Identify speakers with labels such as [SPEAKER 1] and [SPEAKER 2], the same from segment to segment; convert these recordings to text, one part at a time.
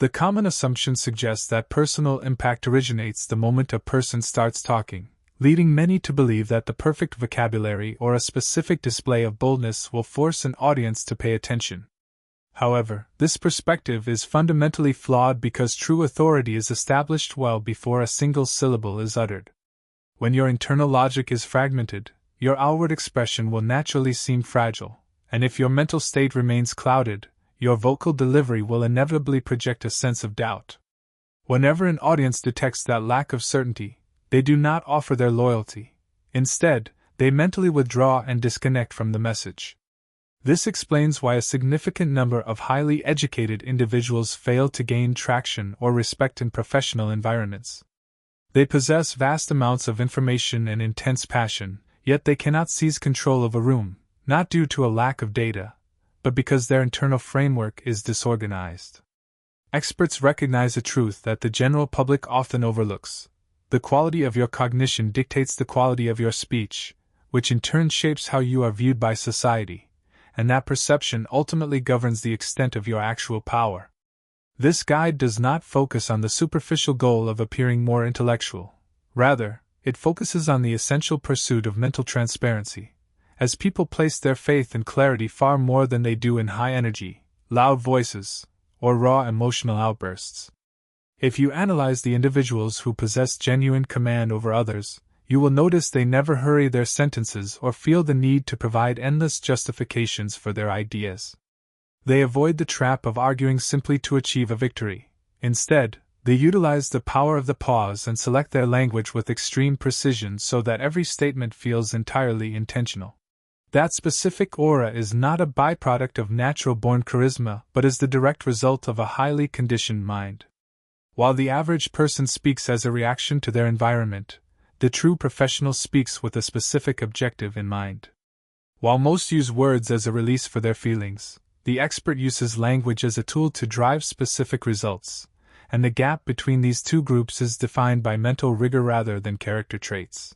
[SPEAKER 1] The common assumption suggests that personal impact originates the moment a person starts talking, leading many to believe that the perfect vocabulary or a specific display of boldness will force an audience to pay attention. However, this perspective is fundamentally flawed because true authority is established well before a single syllable is uttered. When your internal logic is fragmented, your outward expression will naturally seem fragile, and if your mental state remains clouded, your vocal delivery will inevitably project a sense of doubt. Whenever an audience detects that lack of certainty, they do not offer their loyalty. Instead, they mentally withdraw and disconnect from the message. This explains why a significant number of highly educated individuals fail to gain traction or respect in professional environments. They possess vast amounts of information and intense passion, yet they cannot seize control of a room, not due to a lack of data, but because their internal framework is disorganized. Experts recognize a truth that the general public often overlooks. The quality of your cognition dictates the quality of your speech, which in turn shapes how you are viewed by society, and that perception ultimately governs the extent of your actual power. This guide does not focus on the superficial goal of appearing more intellectual. Rather, it focuses on the essential pursuit of mental transparency, as people place their faith in clarity far more than they do in high energy, loud voices, or raw emotional outbursts. If you analyze the individuals who possess genuine command over others, you will notice they never hurry their sentences or feel the need to provide endless justifications for their ideas. They avoid the trap of arguing simply to achieve a victory. Instead, they utilize the power of the pause and select their language with extreme precision so that every statement feels entirely intentional. That specific aura is not a byproduct of natural-born charisma, but is the direct result of a highly conditioned mind. While the average person speaks as a reaction to their environment, the true professional speaks with a specific objective in mind. While most use words as a release for their feelings, the expert uses language as a tool to drive specific results, and the gap between these two groups is defined by mental rigor rather than character traits.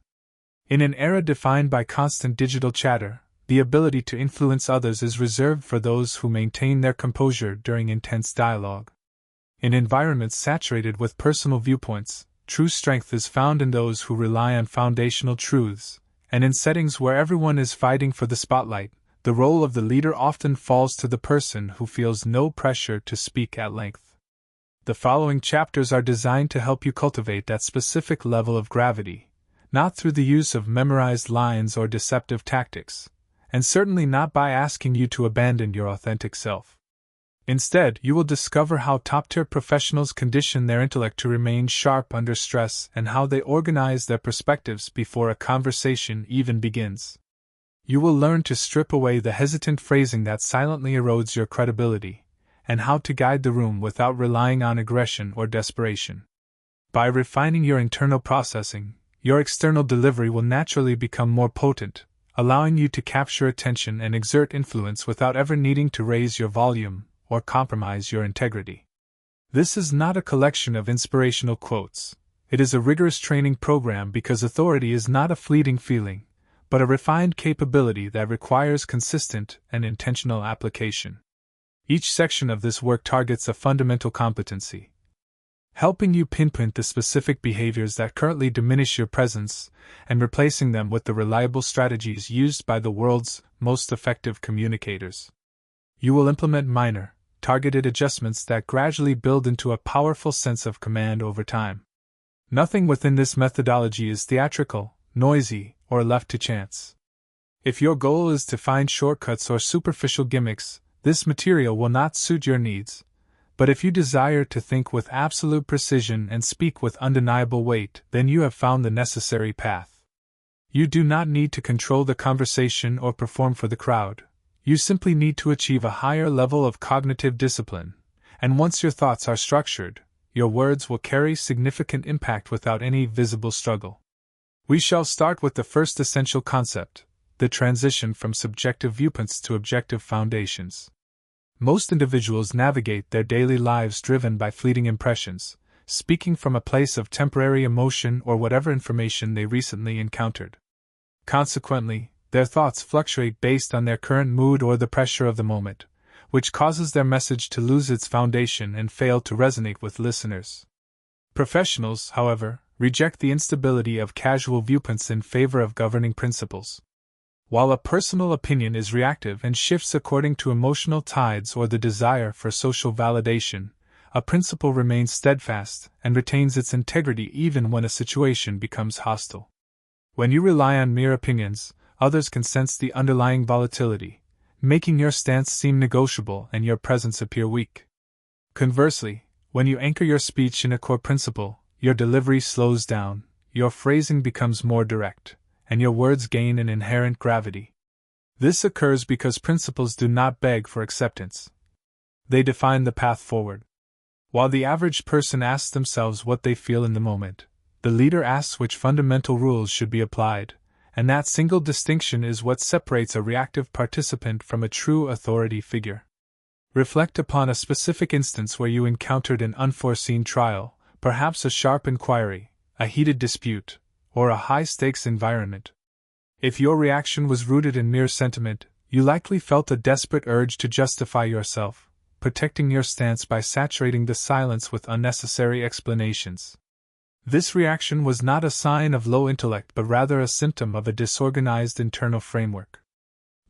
[SPEAKER 1] In an era defined by constant digital chatter, the ability to influence others is reserved for those who maintain their composure during intense dialogue. In environments saturated with personal viewpoints, true strength is found in those who rely on foundational truths, and in settings where everyone is fighting for the spotlight, the role of the leader often falls to the person who feels no pressure to speak at length. The following chapters are designed to help you cultivate that specific level of gravity, not through the use of memorized lines or deceptive tactics, and certainly not by asking you to abandon your authentic self. Instead, you will discover how top-tier professionals condition their intellect to remain sharp under stress and how they organize their perspectives before a conversation even begins. You will learn to strip away the hesitant phrasing that silently erodes your credibility, and how to guide the room without relying on aggression or desperation. By refining your internal processing, your external delivery will naturally become more potent, allowing you to capture attention and exert influence without ever needing to raise your volume or compromise your integrity. This is not a collection of inspirational quotes. It is a rigorous training program because authority is not a fleeting feeling, but a refined capability that requires consistent and intentional application. Each section of this work targets a fundamental competency, helping you pinpoint the specific behaviors that currently diminish your presence and replacing them with the reliable strategies used by the world's most effective communicators. You will implement minor, targeted adjustments that gradually build into a powerful sense of command over time. Nothing within this methodology is theatrical, noisy, or left to chance. If your goal is to find shortcuts or superficial gimmicks, this material will not suit your needs. But if you desire to think with absolute precision and speak with undeniable weight, then you have found the necessary path. You do not need to control the conversation or perform for the crowd. You simply need to achieve a higher level of cognitive discipline, and once your thoughts are structured, your words will carry significant impact without any visible struggle. We shall start with the first essential concept, the transition from subjective viewpoints to objective foundations. Most individuals navigate their daily lives driven by fleeting impressions, speaking from a place of temporary emotion or whatever information they recently encountered. Consequently, their thoughts fluctuate based on their current mood or the pressure of the moment, which causes their message to lose its foundation and fail to resonate with listeners. Professionals, however, reject the instability of casual viewpoints in favor of governing principles. While a personal opinion is reactive and shifts according to emotional tides or the desire for social validation, a principle remains steadfast and retains its integrity even when a situation becomes hostile. When you rely on mere opinions, others can sense the underlying volatility, making your stance seem negotiable and your presence appear weak. Conversely, when you anchor your speech in a core principle, your delivery slows down, your phrasing becomes more direct, and your words gain an inherent gravity. This occurs because principles do not beg for acceptance. They define the path forward. While the average person asks themselves what they feel in the moment, the leader asks which fundamental rules should be applied, and that single distinction is what separates a reactive participant from a true authority figure. Reflect upon a specific instance where you encountered an unforeseen trial, perhaps a sharp inquiry, a heated dispute, or a high-stakes environment. If your reaction was rooted in mere sentiment, you likely felt a desperate urge to justify yourself, protecting your stance by saturating the silence with unnecessary explanations. This reaction was not a sign of low intellect but rather a symptom of a disorganized internal framework.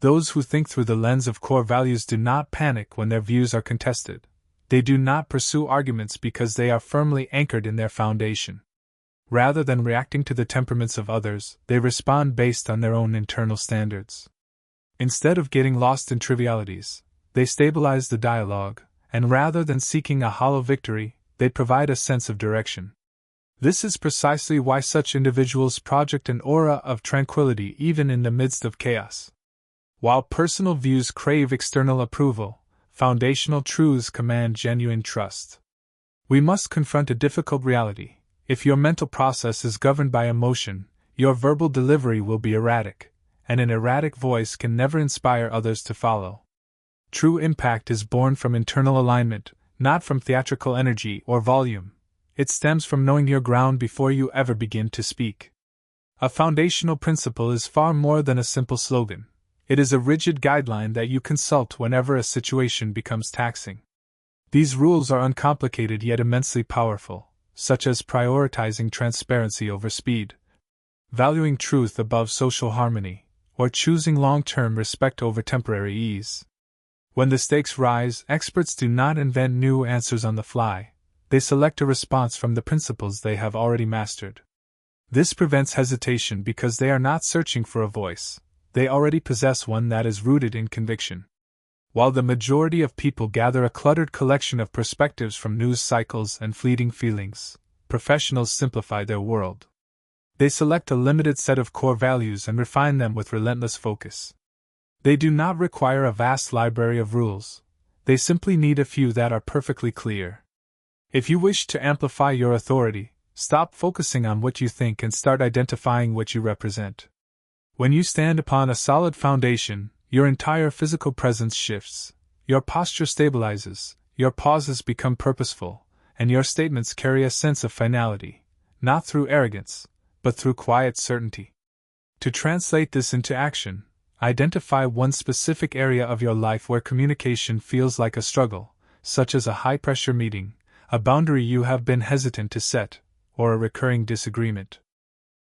[SPEAKER 1] Those who think through the lens of core values do not panic when their views are contested. They do not pursue arguments because they are firmly anchored in their foundation. Rather than reacting to the temperaments of others, they respond based on their own internal standards. Instead of getting lost in trivialities, they stabilize the dialogue, and rather than seeking a hollow victory, they provide a sense of direction. This is precisely why such individuals project an aura of tranquility even in the midst of chaos. While personal views crave external approval, foundational truths command genuine trust. We must confront a difficult reality. If your mental process is governed by emotion, your verbal delivery will be erratic, and an erratic voice can never inspire others to follow. True impact is born from internal alignment, not from theatrical energy or volume. It stems from knowing your ground before you ever begin to speak. A foundational principle is far more than a simple slogan. It is a rigid guideline that you consult whenever a situation becomes taxing. These rules are uncomplicated yet immensely powerful, such as prioritizing transparency over speed, valuing truth above social harmony, or choosing long-term respect over temporary ease. When the stakes rise, experts do not invent new answers on the fly. They select a response from the principles they have already mastered. This prevents hesitation because they are not searching for a voice. They already possess one that is rooted in conviction. While the majority of people gather a cluttered collection of perspectives from news cycles and fleeting feelings, professionals simplify their world. They select a limited set of core values and refine them with relentless focus. They do not require a vast library of rules. They simply need a few that are perfectly clear. If you wish to amplify your authority, stop focusing on what you think and start identifying what you represent. When you stand upon a solid foundation, your entire physical presence shifts, your posture stabilizes, your pauses become purposeful, and your statements carry a sense of finality, not through arrogance, but through quiet certainty. To translate this into action, identify one specific area of your life where communication feels like a struggle, such as a high-pressure meeting, a boundary you have been hesitant to set, or a recurring disagreement.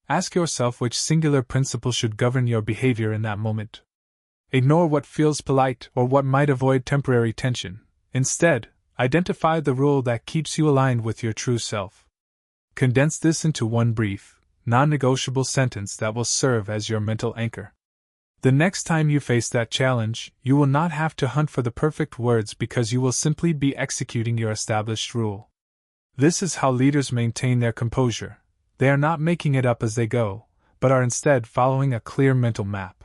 [SPEAKER 1] Ask yourself which singular principle should govern your behavior in that moment. Ignore what feels polite or what might avoid temporary tension. Instead, identify the rule that keeps you aligned with your true self. Condense this into one brief, non-negotiable sentence that will serve as your mental anchor. The next time you face that challenge, you will not have to hunt for the perfect words because you will simply be executing your established rule. This is how leaders maintain their composure. They are not making it up as they go, but are instead following a clear mental map.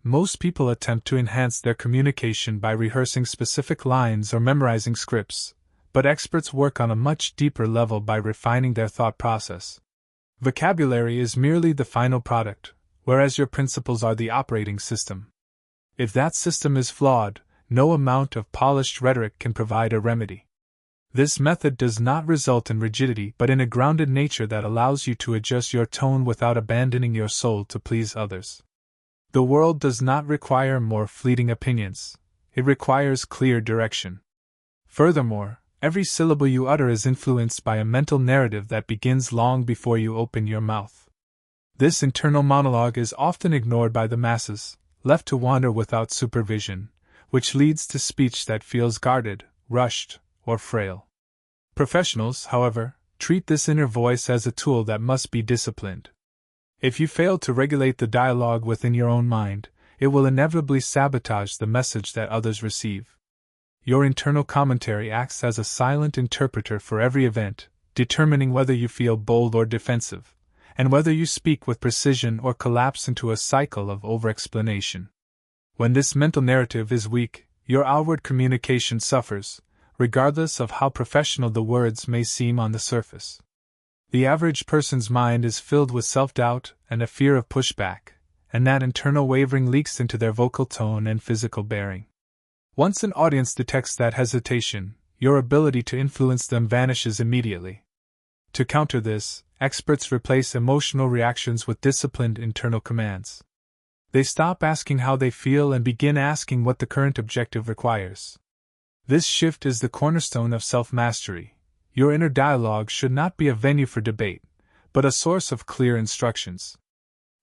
[SPEAKER 1] Most people attempt to enhance their communication by rehearsing specific lines or memorizing scripts, but experts work on a much deeper level by refining their thought process. Vocabulary is merely the final product, whereas your principles are the operating system. If that system is flawed, no amount of polished rhetoric can provide a remedy. This method does not result in rigidity but in a grounded nature that allows you to adjust your tone without abandoning your soul to please others. The world does not require more fleeting opinions. it requires clear direction. Furthermore, every syllable you utter is influenced by a mental narrative that begins long before you open your mouth. This internal monologue is often ignored by the masses, left to wander without supervision, which leads to speech that feels guarded, rushed, or frail. Professionals, however, treat this inner voice as a tool that must be disciplined. If you fail to regulate the dialogue within your own mind, it will inevitably sabotage the message that others receive. Your internal commentary acts as a silent interpreter for every event, determining whether you feel bold or defensive, and whether you speak with precision or collapse into a cycle of over-explanation. When this mental narrative is weak, your outward communication suffers, regardless of how professional the words may seem on the surface. The average person's mind is filled with self-doubt and a fear of pushback, and that internal wavering leaks into their vocal tone and physical bearing. Once an audience detects that hesitation, your ability to influence them vanishes immediately. To counter this, experts replace emotional reactions with disciplined internal commands. They stop asking how they feel and begin asking what the current objective requires. This shift is the cornerstone of self-mastery. Your inner dialogue should not be a venue for debate, but a source of clear instructions.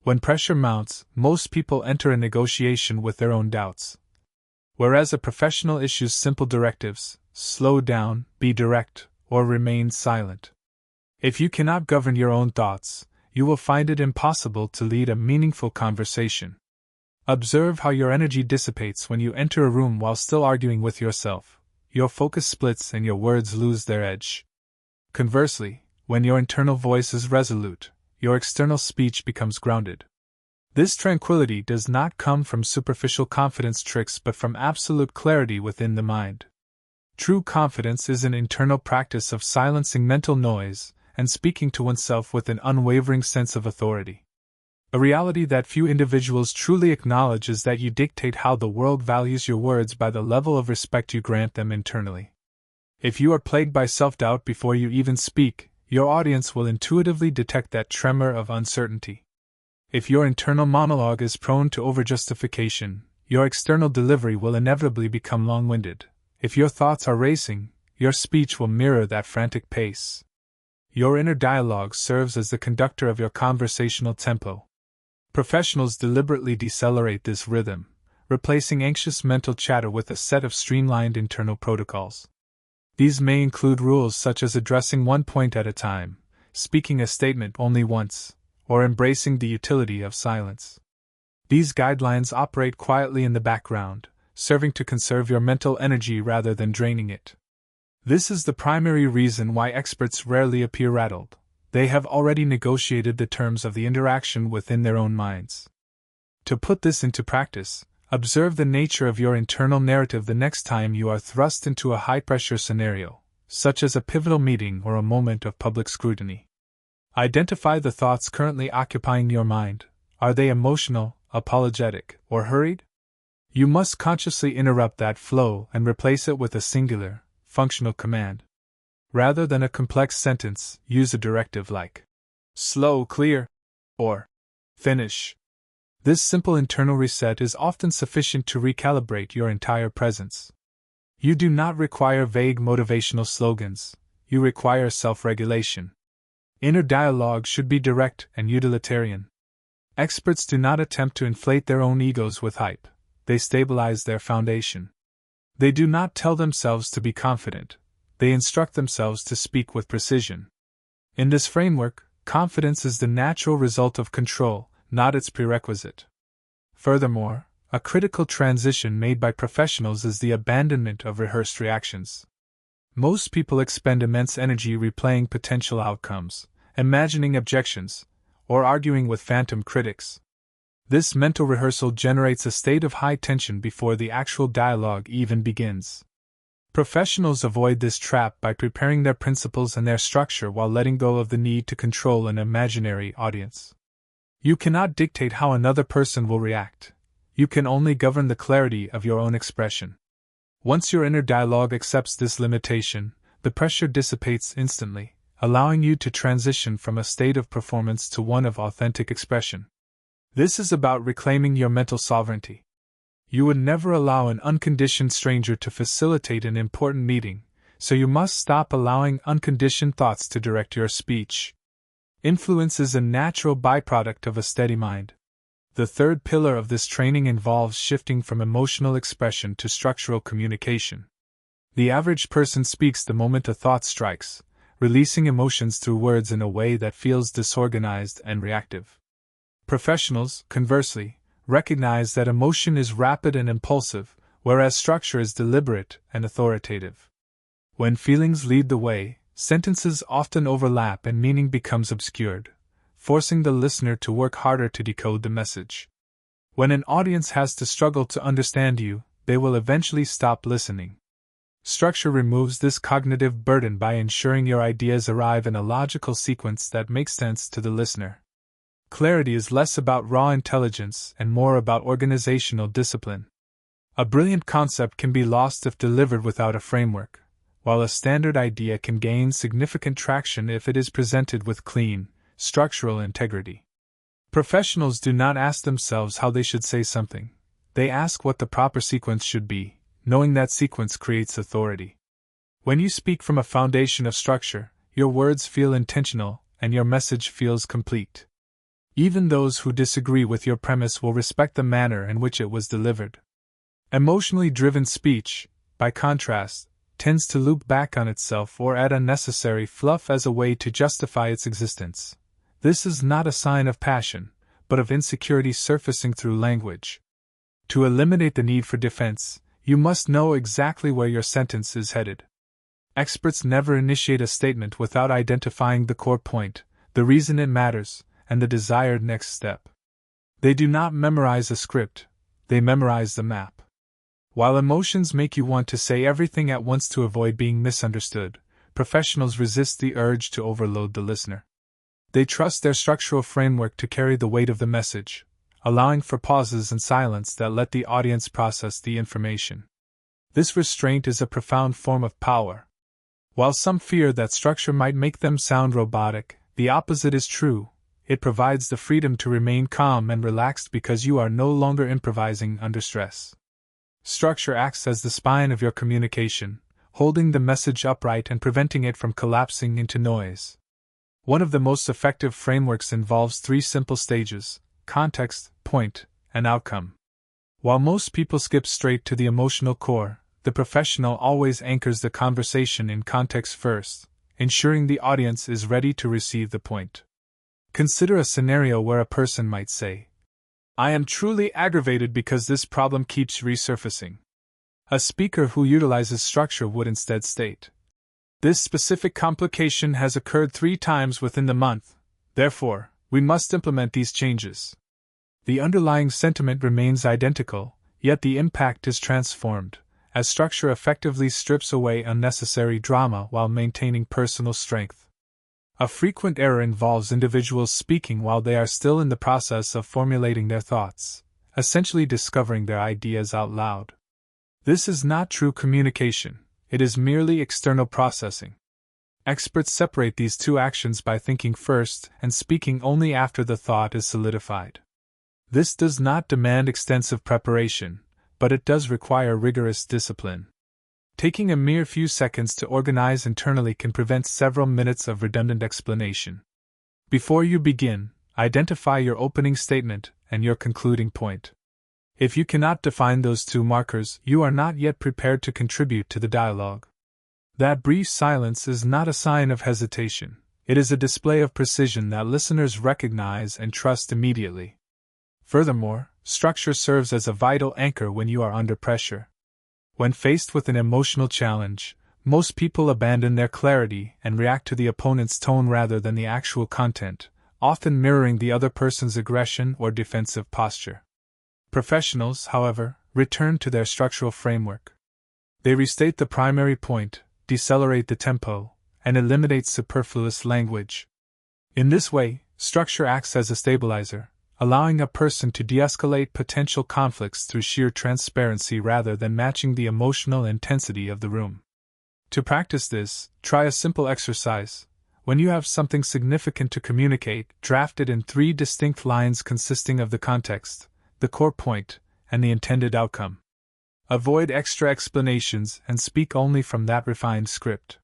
[SPEAKER 1] When pressure mounts, most people enter a negotiation with their own doubts. Whereas a professional issues simple directives: slow down, be direct, or remain silent. If you cannot govern your own thoughts, you will find it impossible to lead a meaningful conversation. Observe how your energy dissipates when you enter a room while still arguing with yourself. Your focus splits and your words lose their edge. Conversely, when your internal voice is resolute, your external speech becomes grounded. This tranquility does not come from superficial confidence tricks but from absolute clarity within the mind. True confidence is an internal practice of silencing mental noise and speaking to oneself with an unwavering sense of authority. A reality that few individuals truly acknowledge is that you dictate how the world values your words by the level of respect you grant them internally. If you are plagued by self-doubt before you even speak, your audience will intuitively detect that tremor of uncertainty. If your internal monologue is prone to overjustification, your external delivery will inevitably become long-winded. If your thoughts are racing, your speech will mirror that frantic pace. Your inner dialogue serves as the conductor of your conversational tempo. Professionals deliberately decelerate this rhythm, replacing anxious mental chatter with a set of streamlined internal protocols. These may include rules such as addressing one point at a time, speaking a statement only once, or embracing the utility of silence. These guidelines operate quietly in the background, serving to conserve your mental energy rather than draining it. This is the primary reason why experts rarely appear rattled. They have already negotiated the terms of the interaction within their own minds. To put this into practice, observe the nature of your internal narrative the next time you are thrust into a high-pressure scenario, such as a pivotal meeting or a moment of public scrutiny. Identify the thoughts currently occupying your mind. Are they emotional, apologetic, or hurried? You must consciously interrupt that flow and replace it with a singular, functional command. Rather than a complex sentence, use a directive like slow, clear, or finish. This simple internal reset is often sufficient to recalibrate your entire presence. You do not require vague motivational slogans, you require self-regulation. Inner dialogue should be direct and utilitarian. Experts do not attempt to inflate their own egos with hype, they stabilize their foundation. They do not tell themselves to be confident, they instruct themselves to speak with precision. In this framework, confidence is the natural result of control, not its prerequisite. Furthermore, a critical transition made by professionals is the abandonment of rehearsed reactions. Most people expend immense energy replaying potential outcomes, imagining objections, or arguing with phantom critics. This mental rehearsal generates a state of high tension before the actual dialogue even begins. Professionals avoid this trap by preparing their principles and their structure while letting go of the need to control an imaginary audience. You cannot dictate how another person will react. You can only govern the clarity of your own expression. Once your inner dialogue accepts this limitation, the pressure dissipates instantly, allowing you to transition from a state of performance to one of authentic expression. This is about reclaiming your mental sovereignty. You would never allow an unconditioned stranger to facilitate an important meeting, so you must stop allowing unconditioned thoughts to direct your speech. Influence is a natural byproduct of a steady mind. The third pillar of this training involves shifting from emotional expression to structural communication. The average person speaks the moment a thought strikes, releasing emotions through words in a way that feels disorganized and reactive. Professionals, conversely, recognize that emotion is rapid and impulsive, whereas structure is deliberate and authoritative. When feelings lead the way, sentences often overlap and meaning becomes obscured, forcing the listener to work harder to decode the message. When an audience has to struggle to understand you, they will eventually stop listening. Structure removes this cognitive burden by ensuring your ideas arrive in a logical sequence that makes sense to the listener. Clarity is less about raw intelligence and more about organizational discipline. A brilliant concept can be lost if delivered without a framework, while a standard idea can gain significant traction if it is presented with clean, structural integrity. Professionals do not ask themselves how they should say something. They ask what the proper sequence should be, knowing that sequence creates authority. When you speak from a foundation of structure, your words feel intentional and your message feels complete. Even those who disagree with your premise will respect the manner in which it was delivered. Emotionally driven speech, by contrast, tends to loop back on itself or add unnecessary fluff as a way to justify its existence. This is not a sign of passion, but of insecurity surfacing through language. To eliminate the need for defense, you must know exactly where your sentence is headed. Experts never initiate a statement without identifying the core point, the reason it matters, and the desired next step. They do not memorize a script, they memorize the map. While emotions make you want to say everything at once to avoid being misunderstood, professionals resist the urge to overload the listener. They trust their structural framework to carry the weight of the message, allowing for pauses and silence that let the audience process the information. This restraint is a profound form of power. While some fear that structure might make them sound robotic, the opposite is true. It provides the freedom to remain calm and relaxed because you are no longer improvising under stress. Structure acts as the spine of your communication, holding the message upright and preventing it from collapsing into noise. One of the most effective frameworks involves 3 simple stages: context, point, and outcome. While most people skip straight to the emotional core, the professional always anchors the conversation in context first, ensuring the audience is ready to receive the point. Consider a scenario where a person might say, "I am truly aggravated because this problem keeps resurfacing." A speaker who utilizes structure would instead state, "This specific complication has occurred 3 times within the month, therefore, we must implement these changes." The underlying sentiment remains identical, yet the impact is transformed, as structure effectively strips away unnecessary drama while maintaining personal strength. A frequent error involves individuals speaking while they are still in the process of formulating their thoughts, essentially discovering their ideas out loud. This is not true communication, it is merely external processing. Experts separate these 2 actions by thinking first and speaking only after the thought is solidified. This does not demand extensive preparation, but it does require rigorous discipline. Taking a mere few seconds to organize internally can prevent several minutes of redundant explanation. Before you begin, identify your opening statement and your concluding point. If you cannot define those 2 markers, you are not yet prepared to contribute to the dialogue. That brief silence is not a sign of hesitation, it is a display of precision that listeners recognize and trust immediately. Furthermore, structure serves as a vital anchor when you are under pressure. When faced with an emotional challenge, most people abandon their clarity and react to the opponent's tone rather than the actual content, often mirroring the other person's aggression or defensive posture. Professionals, however, return to their structural framework. They restate the primary point, decelerate the tempo, and eliminate superfluous language. In this way, structure acts as a stabilizer, allowing a person to de-escalate potential conflicts through sheer transparency rather than matching the emotional intensity of the room. To practice this, try a simple exercise. When you have something significant to communicate, draft it in 3 distinct lines consisting of the context, the core point, and the intended outcome. Avoid extra explanations and speak only from that refined script.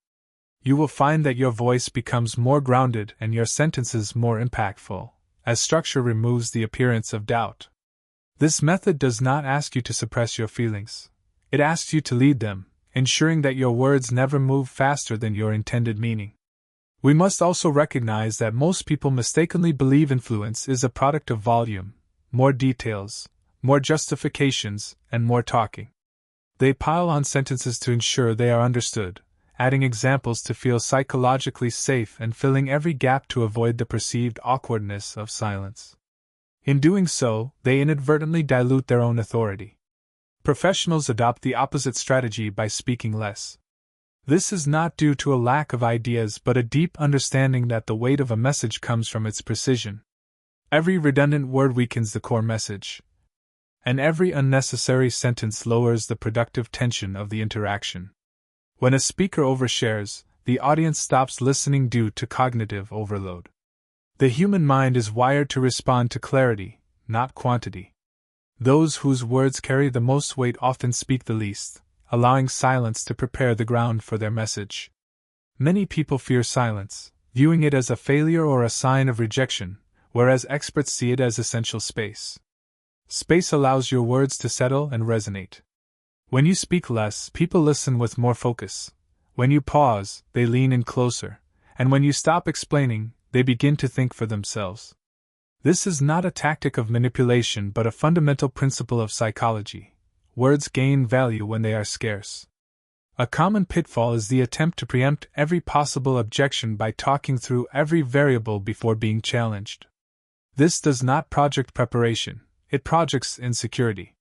[SPEAKER 1] You will find that your voice becomes more grounded and your sentences more impactful, as structure removes the appearance of doubt. This method does not ask you to suppress your feelings. It asks you to lead them, ensuring that your words never move faster than your intended meaning. We must also recognize that most people mistakenly believe influence is a product of volume, more details, more justifications, and more talking. They pile on sentences to ensure they are understood, adding examples to feel psychologically safe and filling every gap to avoid the perceived awkwardness of silence. In doing so, they inadvertently dilute their own authority. Professionals adopt the opposite strategy by speaking less. This is not due to a lack of ideas but a deep understanding that the weight of a message comes from its precision. Every redundant word weakens the core message, and every unnecessary sentence lowers the productive tension of the interaction. When a speaker overshares, the audience stops listening due to cognitive overload. The human mind is wired to respond to clarity, not quantity. Those whose words carry the most weight often speak the least, allowing silence to prepare the ground for their message. Many people fear silence, viewing it as a failure or a sign of rejection, whereas experts see it as essential space. Space allows your words to settle and resonate. When you speak less, people listen with more focus. When you pause, they lean in closer, and when you stop explaining, they begin to think for themselves. This is not a tactic of manipulation but a fundamental principle of psychology. Words gain value when they are scarce. A common pitfall is the attempt to preempt every possible objection by talking through every variable before being challenged. This does not project preparation, it projects insecurity.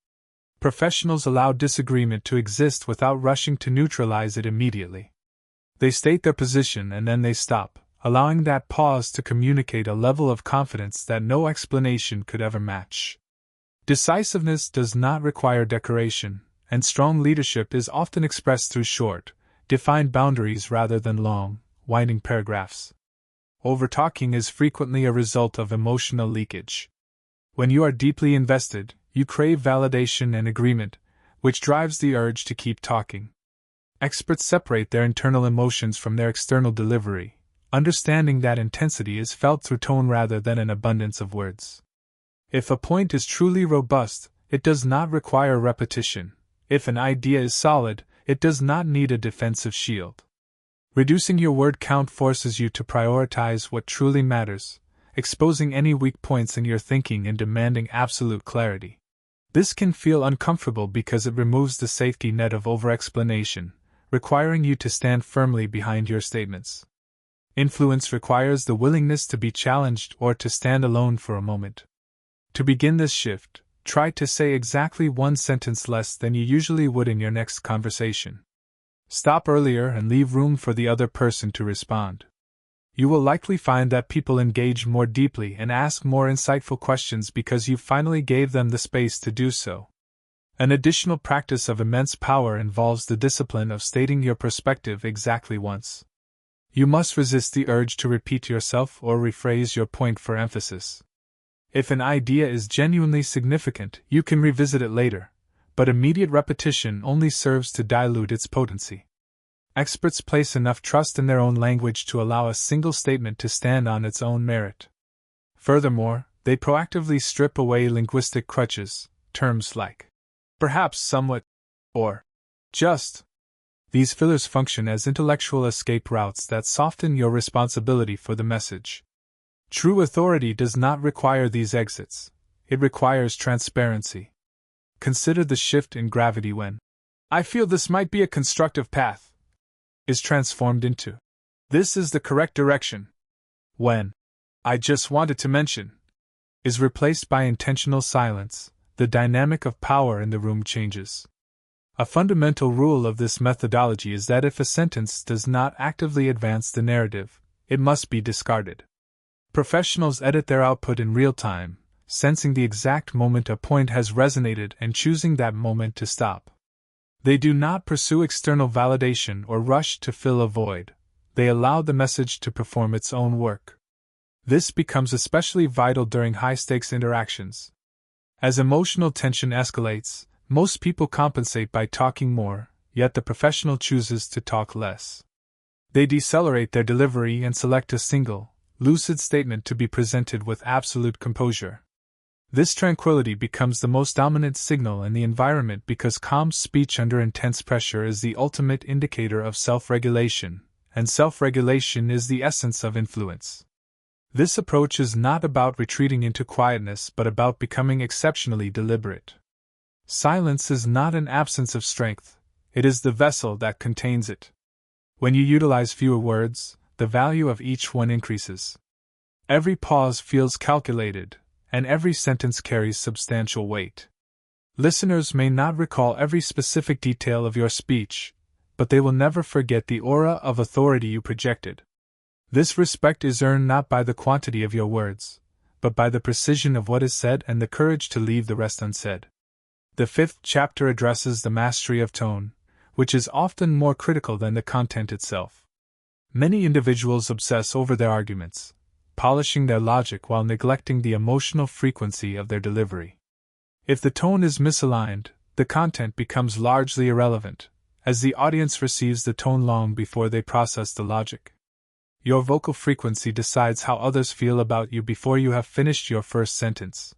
[SPEAKER 1] Professionals allow disagreement to exist without rushing to neutralize it immediately. They state their position and then they stop, allowing that pause to communicate a level of confidence that no explanation could ever match. Decisiveness does not require decoration, and strong leadership is often expressed through short, defined boundaries rather than long, winding paragraphs. Overtalking is frequently a result of emotional leakage. When you are deeply invested, you crave validation and agreement, which drives the urge to keep talking. Experts separate their internal emotions from their external delivery, understanding that intensity is felt through tone rather than an abundance of words. If a point is truly robust, it does not require repetition. If an idea is solid, it does not need a defensive shield. Reducing your word count forces you to prioritize what truly matters, exposing any weak points in your thinking and demanding absolute clarity. This can feel uncomfortable because it removes the safety net of over-explanation, requiring you to stand firmly behind your statements. Influence requires the willingness to be challenged or to stand alone for a moment. To begin this shift, try to say exactly one sentence less than you usually would in your next conversation. Stop earlier and leave room for the other person to respond. You will likely find that people engage more deeply and ask more insightful questions because you finally gave them the space to do so. An additional practice of immense power involves the discipline of stating your perspective exactly once. You must resist the urge to repeat yourself or rephrase your point for emphasis. If an idea is genuinely significant, you can revisit it later, but immediate repetition only serves to dilute its potency. Experts place enough trust in their own language to allow a single statement to stand on its own merit. Furthermore, they proactively strip away linguistic crutches, terms like perhaps, somewhat, or just. These fillers function as intellectual escape routes that soften your responsibility for the message. True authority does not require these exits, it requires transparency. Consider the shift in gravity when "I feel this might be a constructive path" is transformed into "This is the correct direction." When "I just wanted to mention" is replaced by intentional silence, the dynamic of power in the room changes. A fundamental rule of this methodology is that if a sentence does not actively advance the narrative, it must be discarded. Professionals edit their output in real time, sensing the exact moment a point has resonated and choosing that moment to stop. They do not pursue external validation or rush to fill a void. They allow the message to perform its own work. This becomes especially vital during high-stakes interactions. As emotional tension escalates, most people compensate by talking more, yet the professional chooses to talk less. They decelerate their delivery and select a single, lucid statement to be presented with absolute composure. This tranquility becomes the most dominant signal in the environment because calm speech under intense pressure is the ultimate indicator of self-regulation, and self-regulation is the essence of influence. This approach is not about retreating into quietness but about becoming exceptionally deliberate. Silence is not an absence of strength, it is the vessel that contains it. When you utilize fewer words, the value of each one increases. Every pause feels calculated, and every sentence carries substantial weight. Listeners may not recall every specific detail of your speech, but they will never forget the aura of authority you projected. This respect is earned not by the quantity of your words, but by the precision of what is said and the courage to leave the rest unsaid. The 5th chapter addresses the mastery of tone, which is often more critical than the content itself. Many individuals obsess over their arguments, polishing their logic while neglecting the emotional frequency of their delivery. If the tone is misaligned, the content becomes largely irrelevant, as the audience receives the tone long before they process the logic. Your vocal frequency decides how others feel about you before you have finished your first sentence.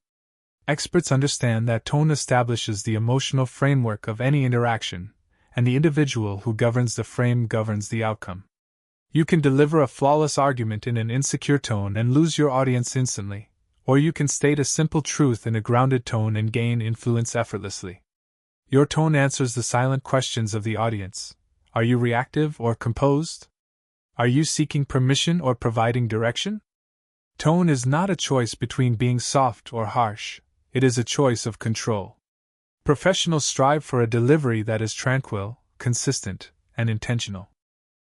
[SPEAKER 1] Experts understand that tone establishes the emotional framework of any interaction, and the individual who governs the frame governs the outcome. You can deliver a flawless argument in an insecure tone and lose your audience instantly, or you can state a simple truth in a grounded tone and gain influence effortlessly. Your tone answers the silent questions of the audience. Are you reactive or composed? Are you seeking permission or providing direction? Tone is not a choice between being soft or harsh, it is a choice of control. Professionals strive for a delivery that is tranquil, consistent, and intentional.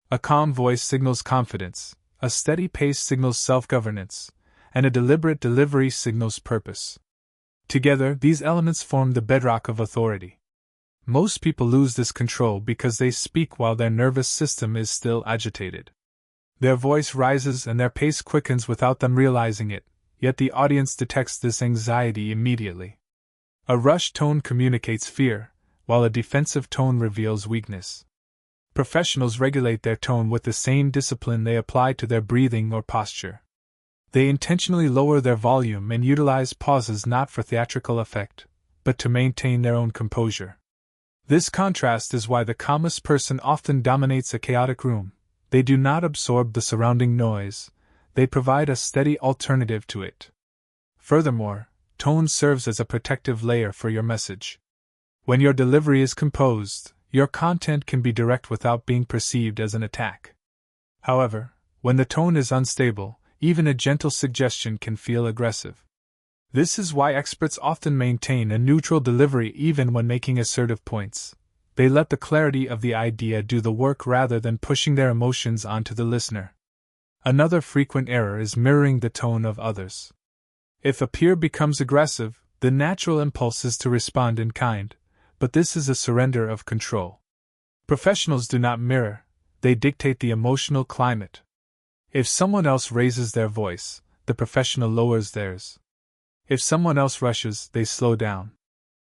[SPEAKER 1] A calm voice signals confidence, a steady pace signals self-governance, and a deliberate delivery signals purpose. Together, these elements form the bedrock of authority. Most people lose this control because they speak while their nervous system is still agitated. Their voice rises and their pace quickens without them realizing it, yet the audience detects this anxiety immediately. A rushed tone communicates fear, while a defensive tone reveals weakness. Professionals regulate their tone with the same discipline they apply to their breathing or posture. They intentionally lower their volume and utilize pauses not for theatrical effect, but to maintain their own composure. This contrast is why the calmest person often dominates a chaotic room. They do not absorb the surrounding noise, they provide a steady alternative to it. Furthermore, tone serves as a protective layer for your message. When your delivery is composed, your content can be direct without being perceived as an attack. However, when the tone is unstable, even a gentle suggestion can feel aggressive. This is why experts often maintain a neutral delivery even when making assertive points. They let the clarity of the idea do the work rather than pushing their emotions onto the listener. Another frequent error is mirroring the tone of others. If a peer becomes aggressive, the natural impulse is to respond in kind, but this is a surrender of control. Professionals do not mirror, they dictate the emotional climate. If someone else raises their voice, the professional lowers theirs. If someone else rushes, they slow down.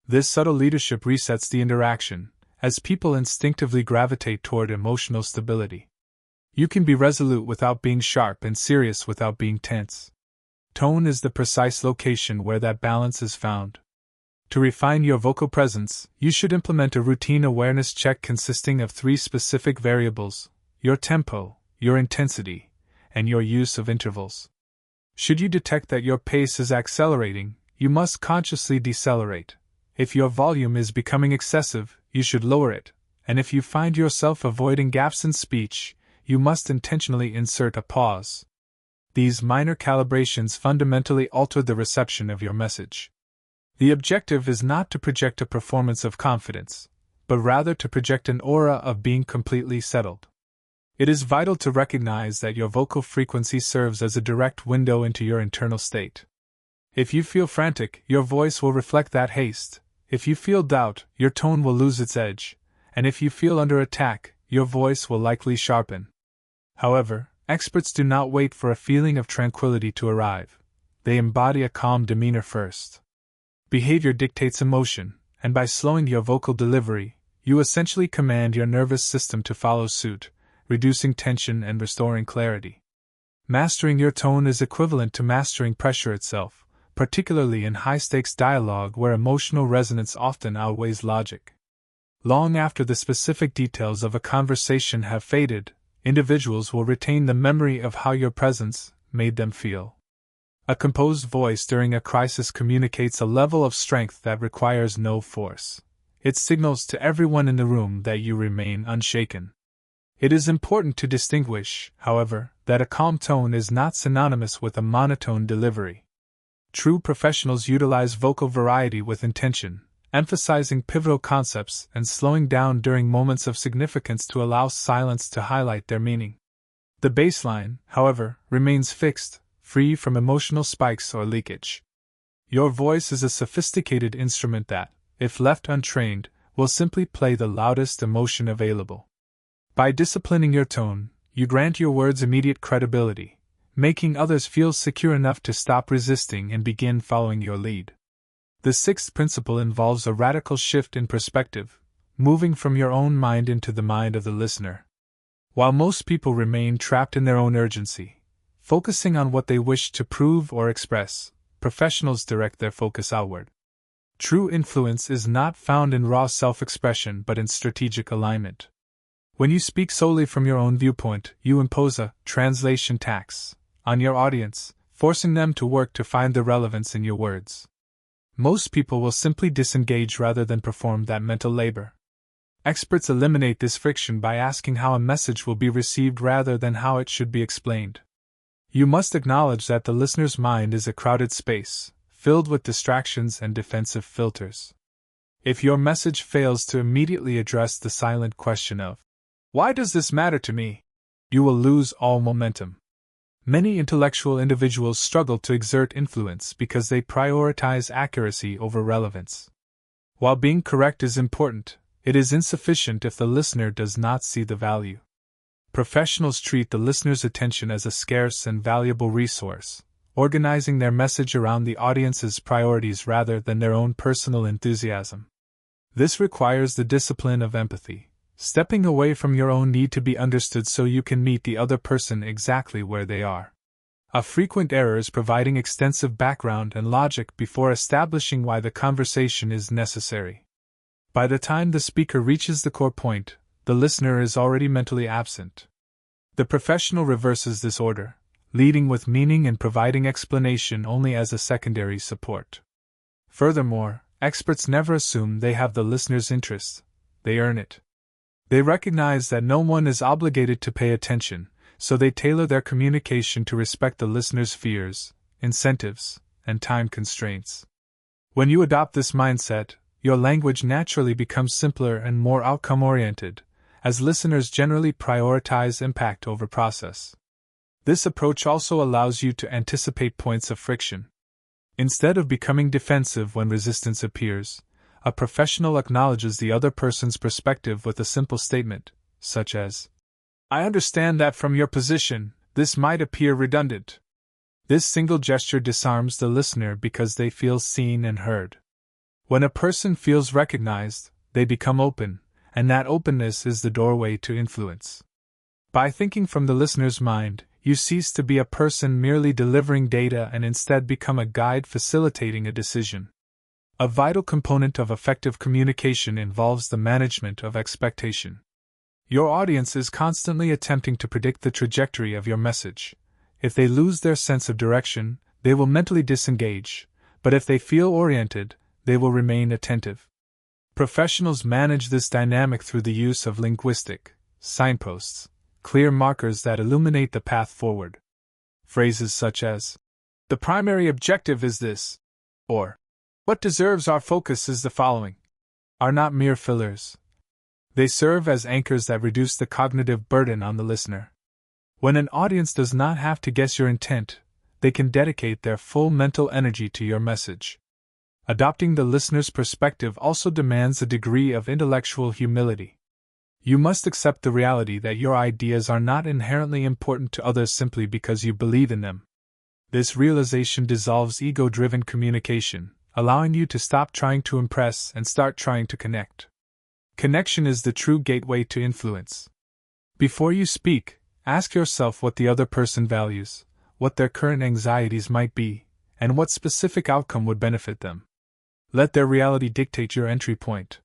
[SPEAKER 1] This subtle leadership resets the interaction, as people instinctively gravitate toward emotional stability. You can be resolute without being sharp and serious without being tense. Tone is the precise location where that balance is found. To refine your vocal presence, you should implement a routine awareness check consisting of 3 specific variables: your tempo, your intensity, and your use of intervals. Should you detect that your pace is accelerating, you must consciously decelerate. If your volume is becoming excessive, you should lower it, and if you find yourself avoiding gaps in speech, you must intentionally insert a pause. These minor calibrations fundamentally alter the reception of your message. The objective is not to project a performance of confidence, but rather to project an aura of being completely settled. It is vital to recognize that your vocal frequency serves as a direct window into your internal state. If you feel frantic, your voice will reflect that haste. If you feel doubt, your tone will lose its edge, and if you feel under attack, your voice will likely sharpen. However, experts do not wait for a feeling of tranquility to arrive. They embody a calm demeanor first. Behavior dictates emotion, and by slowing your vocal delivery, you essentially command your nervous system to follow suit, reducing tension and restoring clarity. Mastering your tone is equivalent to mastering pressure itself, particularly in high-stakes dialogue where emotional resonance often outweighs logic. Long after the specific details of a conversation have faded, individuals will retain the memory of how your presence made them feel. A composed voice during a crisis communicates a level of strength that requires no force. It signals to everyone in the room that you remain unshaken. It is important to distinguish, however, that a calm tone is not synonymous with a monotone delivery. True professionals utilize vocal variety with intention, emphasizing pivotal concepts and slowing down during moments of significance to allow silence to highlight their meaning. The baseline, however, remains fixed, free from emotional spikes or leakage. Your voice is a sophisticated instrument that, if left untrained, will simply play the loudest emotion available. By disciplining your tone, you grant your words immediate credibility, making others feel secure enough to stop resisting and begin following your lead. The sixth principle involves a radical shift in perspective, moving from your own mind into the mind of the listener. While most people remain trapped in their own urgency, focusing on what they wish to prove or express, professionals direct their focus outward. True influence is not found in raw self-expression but in strategic alignment. When you speak solely from your own viewpoint, you impose a translation tax on your audience, forcing them to work to find the relevance in your words. Most people will simply disengage rather than perform that mental labor. Experts eliminate this friction by asking how a message will be received rather than how it should be explained. You must acknowledge that the listener's mind is a crowded space, filled with distractions and defensive filters. If your message fails to immediately address the silent question of, "Why does this matter to me?" you will lose all momentum. Many intellectual individuals struggle to exert influence because they prioritize accuracy over relevance. While being correct is important, it is insufficient if the listener does not see the value. Professionals treat the listener's attention as a scarce and valuable resource, organizing their message around the audience's priorities rather than their own personal enthusiasm. This requires the discipline of empathy, stepping away from your own need to be understood so you can meet the other person exactly where they are. A frequent error is providing extensive background and logic before establishing why the conversation is necessary. By the time the speaker reaches the core point, the listener is already mentally absent. The professional reverses this order, leading with meaning and providing explanation only as a secondary support. Furthermore, experts never assume they have the listener's interest, they earn it. They recognize that no one is obligated to pay attention, so they tailor their communication to respect the listener's fears, incentives, and time constraints. When you adopt this mindset, your language naturally becomes simpler and more outcome-oriented, as listeners generally prioritize impact over process. This approach also allows you to anticipate points of friction. Instead of becoming defensive when resistance appears, a professional acknowledges the other person's perspective with a simple statement, such as, "I understand that from your position, this might appear redundant." This single gesture disarms the listener because they feel seen and heard. When a person feels recognized, they become open, and that openness is the doorway to influence. By thinking from the listener's mind, you cease to be a person merely delivering data and instead become a guide facilitating a decision. A vital component of effective communication involves the management of expectation. Your audience is constantly attempting to predict the trajectory of your message. If they lose their sense of direction, they will mentally disengage, but if they feel oriented, they will remain attentive. Professionals manage this dynamic through the use of linguistic signposts, clear markers that illuminate the path forward. Phrases such as, "The primary objective is this," or "What deserves our focus is the following," are not mere fillers. They serve as anchors that reduce the cognitive burden on the listener. When an audience does not have to guess your intent, they can dedicate their full mental energy to your message. Adopting the listener's perspective also demands a degree of intellectual humility. You must accept the reality that your ideas are not inherently important to others simply because you believe in them. This realization dissolves ego-driven communication, allowing you to stop trying to impress and start trying to connect. Connection is the true gateway to influence. Before you speak, ask yourself what the other person values, what their current anxieties might be, and what specific outcome would benefit them. Let their reality dictate your entry point.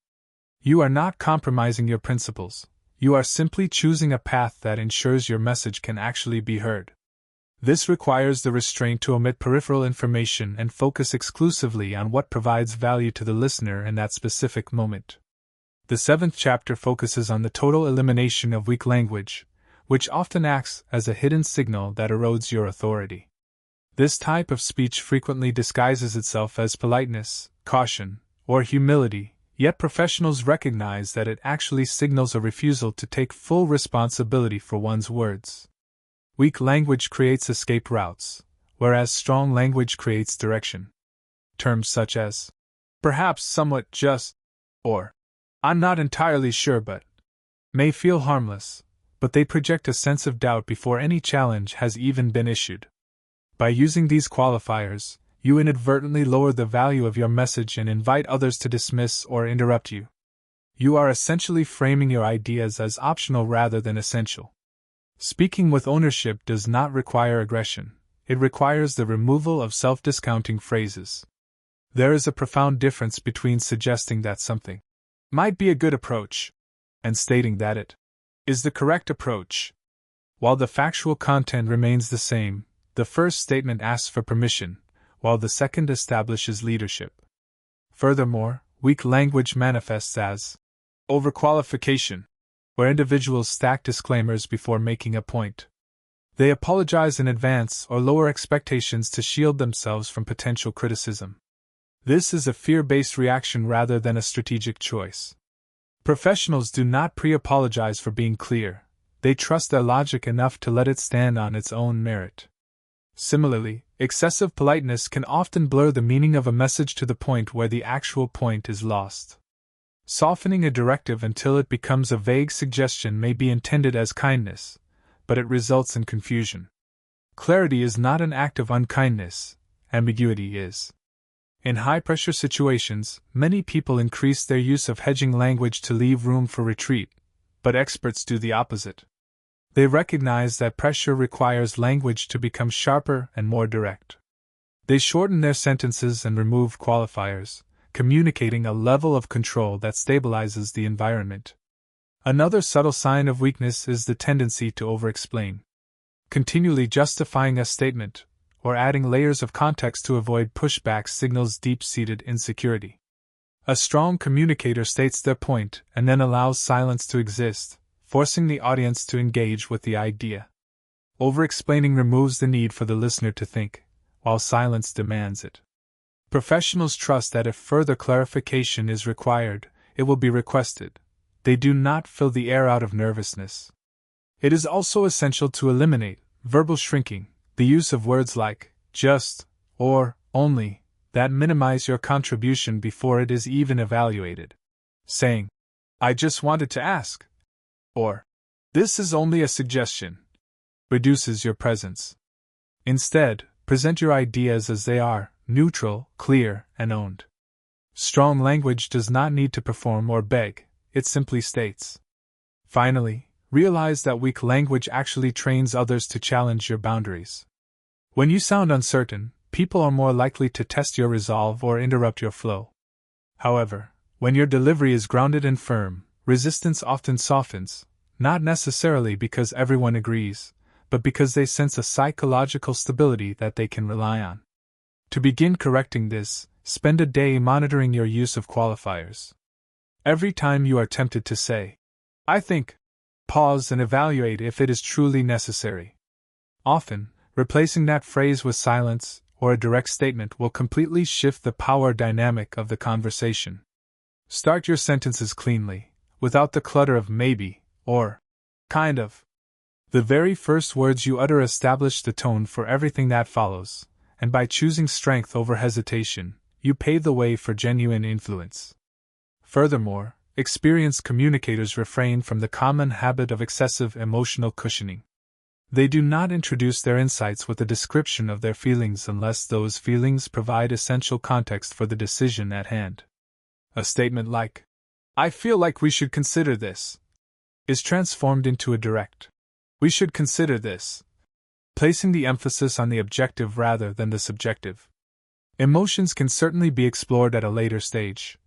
[SPEAKER 1] You are not compromising your principles, you are simply choosing a path that ensures your message can actually be heard. This requires the restraint to omit peripheral information and focus exclusively on what provides value to the listener in that specific moment. The 7th chapter focuses on the total elimination of weak language, which often acts as a hidden signal that erodes your authority. This type of speech frequently disguises itself as politeness, caution, or humility, yet professionals recognize that it actually signals a refusal to take full responsibility for one's words. Weak language creates escape routes, whereas strong language creates direction. Terms such as, perhaps somewhat just, or, I'm not entirely sure but, may feel harmless, but they project a sense of doubt before any challenge has even been issued. By using these qualifiers, you inadvertently lower the value of your message and invite others to dismiss or interrupt you. You are essentially framing your ideas as optional rather than essential. Speaking with ownership does not require aggression, it requires the removal of self-discounting phrases. There is a profound difference between suggesting that something might be a good approach and stating that it is the correct approach. While the factual content remains the same, the first statement asks for permission, while the second establishes leadership. Furthermore, weak language manifests as overqualification, where individuals stack disclaimers before making a point. They apologize in advance or lower expectations to shield themselves from potential criticism. This is a fear-based reaction rather than a strategic choice. Professionals do not pre-apologize for being clear, they trust their logic enough to let it stand on its own merit. Similarly, excessive politeness can often blur the meaning of a message to the point where the actual point is lost. Softening a directive until it becomes a vague suggestion may be intended as kindness, but it results in confusion. Clarity is not an act of unkindness, ambiguity is. In high-pressure situations, many people increase their use of hedging language to leave room for retreat, but experts do the opposite. They recognize that pressure requires language to become sharper and more direct. They shorten their sentences and remove qualifiers, communicating a level of control that stabilizes the environment. Another subtle sign of weakness is the tendency to over-explain. Continually justifying a statement, or adding layers of context to avoid pushback signals deep-seated insecurity. A strong communicator states their point and then allows silence to exist, forcing the audience to engage with the idea. Over-explaining removes the need for the listener to think, while silence demands it. Professionals trust that if further clarification is required, it will be requested. They do not fill the air out of nervousness. It is also essential to eliminate verbal shrinking, the use of words like just or only that minimize your contribution before it is even evaluated. Saying, I just wanted to ask, or this is only a suggestion, reduces your presence. Instead, present your ideas as they are, neutral, clear, and owned. Strong language does not need to perform or beg, it simply states. Finally, realize that weak language actually trains others to challenge your boundaries. When you sound uncertain, people are more likely to test your resolve or interrupt your flow. However, when your delivery is grounded and firm, resistance often softens, not necessarily because everyone agrees, but because they sense a psychological stability that they can rely on. To begin correcting this, spend a day monitoring your use of qualifiers. Every time you are tempted to say, I think, pause and evaluate if it is truly necessary. Often, replacing that phrase with silence or a direct statement will completely shift the power dynamic of the conversation. Start your sentences cleanly, without the clutter of maybe or kind of. The very first words you utter establish the tone for everything that follows, and by choosing strength over hesitation, you pave the way for genuine influence. Furthermore, experienced communicators refrain from the common habit of excessive emotional cushioning. They do not introduce their insights with a description of their feelings unless those feelings provide essential context for the decision at hand. A statement like, "I feel like we should consider this," is transformed into a direct, "We should consider this," placing the emphasis on the objective rather than the subjective. Emotions can certainly be explored at a later stage,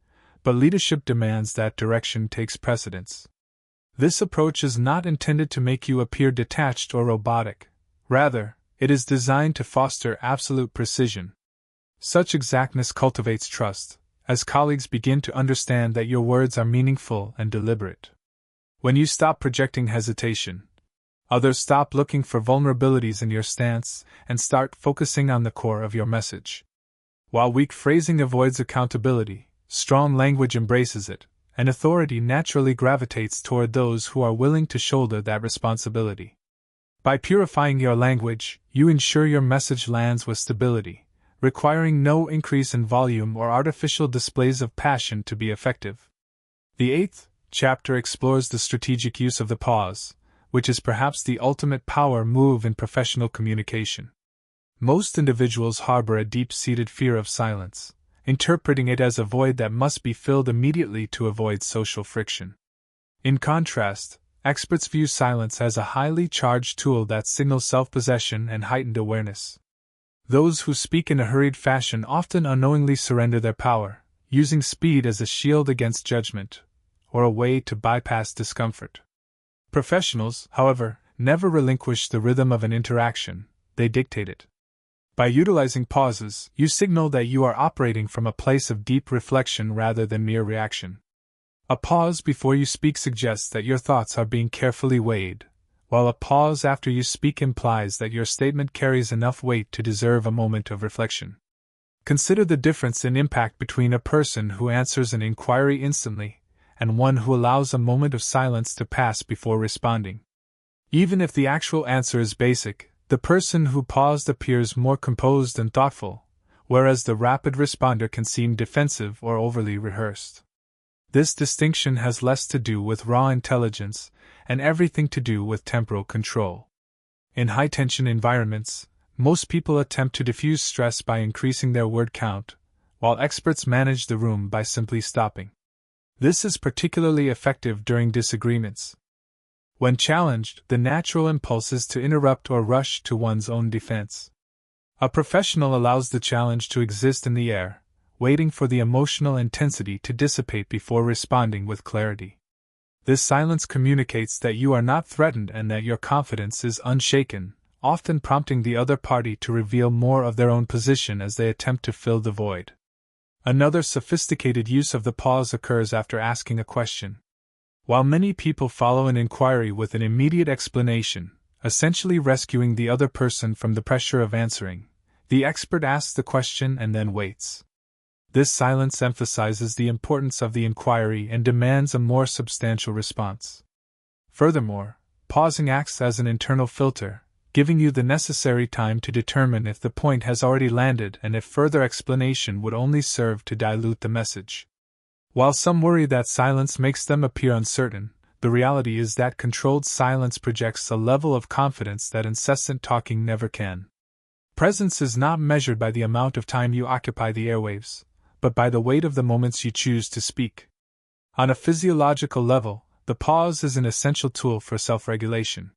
[SPEAKER 1] but leadership demands that direction takes precedence. This approach is not intended to make you appear detached or robotic. Rather, it is designed to foster absolute precision. Such exactness cultivates trust, as colleagues begin to understand that your words are meaningful and deliberate. When you stop projecting hesitation, others stop looking for vulnerabilities in your stance and start focusing on the core of your message. While weak phrasing avoids accountability, strong language embraces it, and authority naturally gravitates toward those who are willing to shoulder that responsibility. By purifying your language, you ensure your message lands with stability, requiring no increase in volume or artificial displays of passion to be effective. The 8th chapter explores the strategic use of the pause, which is perhaps the ultimate power move in professional communication. Most individuals harbor a deep-seated fear of silence, interpreting it as a void that must be filled immediately to avoid social friction. In contrast, experts view silence as a highly charged tool that signals self-possession and heightened awareness. Those who speak in a hurried fashion often unknowingly surrender their power, using speed as a shield against judgment, or a way to bypass discomfort. Professionals, however, never relinquish the rhythm of an interaction, they dictate it. By utilizing pauses, you signal that you are operating from a place of deep reflection rather than mere reaction. A pause before you speak suggests that your thoughts are being carefully weighed, while a pause after you speak implies that your statement carries enough weight to deserve a moment of reflection. Consider the difference in impact between a person who answers an inquiry instantly and one who allows a moment of silence to pass before responding. Even if the actual answer is basic, the person who paused appears more composed and thoughtful, whereas the rapid responder can seem defensive or overly rehearsed. This distinction has less to do with raw intelligence and everything to do with temporal control. In high-tension environments, most people attempt to diffuse stress by increasing their word count, while experts manage the room by simply stopping. This is particularly effective during disagreements. When challenged, the natural impulse is to interrupt or rush to one's own defense. A professional allows the challenge to exist in the air, waiting for the emotional intensity to dissipate before responding with clarity. This silence communicates that you are not threatened and that your confidence is unshaken, often prompting the other party to reveal more of their own position as they attempt to fill the void. Another sophisticated use of the pause occurs after asking a question. While many people follow an inquiry with an immediate explanation, essentially rescuing the other person from the pressure of answering, the expert asks the question and then waits. This silence emphasizes the importance of the inquiry and demands a more substantial response. Furthermore, pausing acts as an internal filter, giving you the necessary time to determine if the point has already landed and if further explanation would only serve to dilute the message. While some worry that silence makes them appear uncertain, the reality is that controlled silence projects a level of confidence that incessant talking never can. Presence is not measured by the amount of time you occupy the airwaves, but by the weight of the moments you choose to speak. On a physiological level, the pause is an essential tool for self-regulation.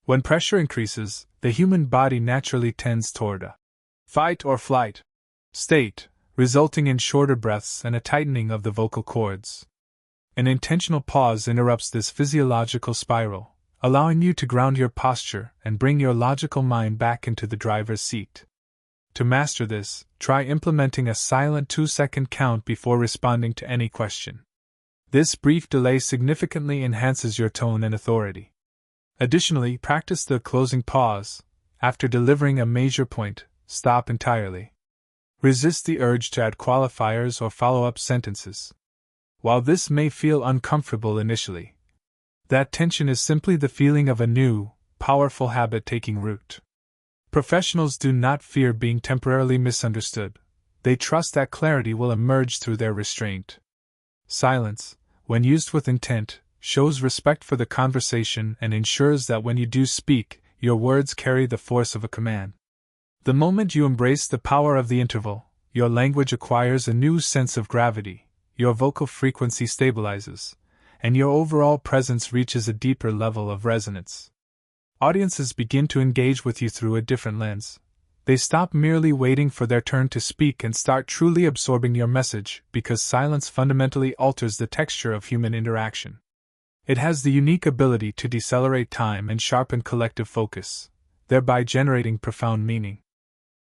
[SPEAKER 1] When pressure increases, the human body naturally tends toward a fight or flight state, resulting in shorter breaths and a tightening of the vocal cords. An intentional pause interrupts this physiological spiral, allowing you to ground your posture and bring your logical mind back into the driver's seat. To master this, try implementing a silent 2-second count before responding to any question. This brief delay significantly enhances your tone and authority. Additionally, practice the closing pause. After delivering a major point, stop entirely. Resist the urge to add qualifiers or follow-up sentences. While this may feel uncomfortable initially, that tension is simply the feeling of a new, powerful habit taking root. Professionals do not fear being temporarily misunderstood. They trust that clarity will emerge through their restraint. Silence, when used with intent, shows respect for the conversation and ensures that when you do speak, your words carry the force of a command. The moment you embrace the power of the interval, your language acquires a new sense of gravity, your vocal frequency stabilizes, and your overall presence reaches a deeper level of resonance. Audiences begin to engage with you through a different lens. They stop merely waiting for their turn to speak and start truly absorbing your message, because silence fundamentally alters the texture of human interaction. It has the unique ability to decelerate time and sharpen collective focus, thereby generating profound meaning.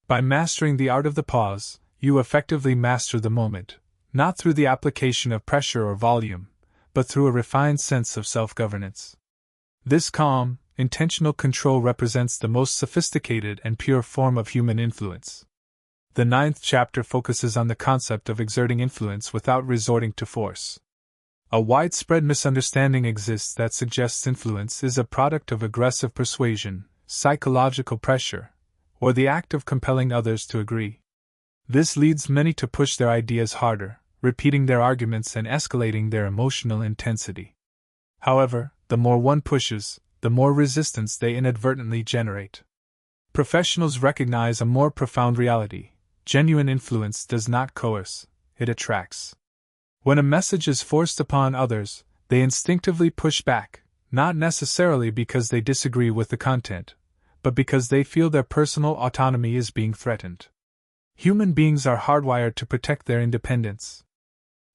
[SPEAKER 1] By mastering the art of the pause, you effectively master the moment, not through the application of pressure or volume, but through a refined sense of self-governance. This calm, intentional control represents the most sophisticated and pure form of human influence. The 9th chapter focuses on the concept of exerting influence without resorting to force. A widespread misunderstanding exists that suggests influence is a product of aggressive persuasion, psychological pressure, or the act of compelling others to agree. This leads many to push their ideas harder, repeating their arguments and escalating their emotional intensity. However, the more one pushes, the more resistance they inadvertently generate. Professionals recognize a more profound reality. Genuine influence does not coerce, it attracts. When a message is forced upon others, they instinctively push back, not necessarily because they disagree with the content, but because they feel their personal autonomy is being threatened. Human beings are hardwired to protect their independence.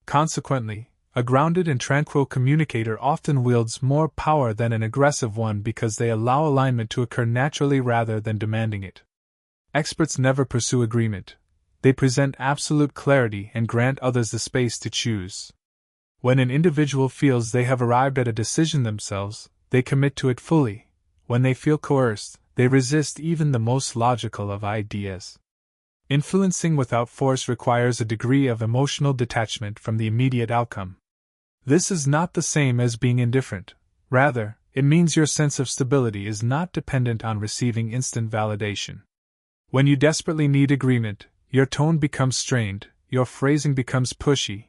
[SPEAKER 1] Consequently, a grounded and tranquil communicator often wields more power than an aggressive one because they allow alignment to occur naturally rather than demanding it. Experts never pursue agreement. They present absolute clarity and grant others the space to choose. When an individual feels they have arrived at a decision themselves, they commit to it fully. When they feel coerced, they resist even the most logical of ideas. Influencing without force requires a degree of emotional detachment from the immediate outcome. This is not the same as being indifferent. Rather, it means your sense of stability is not dependent on receiving instant validation. When you desperately need agreement, your tone becomes strained, your phrasing becomes pushy,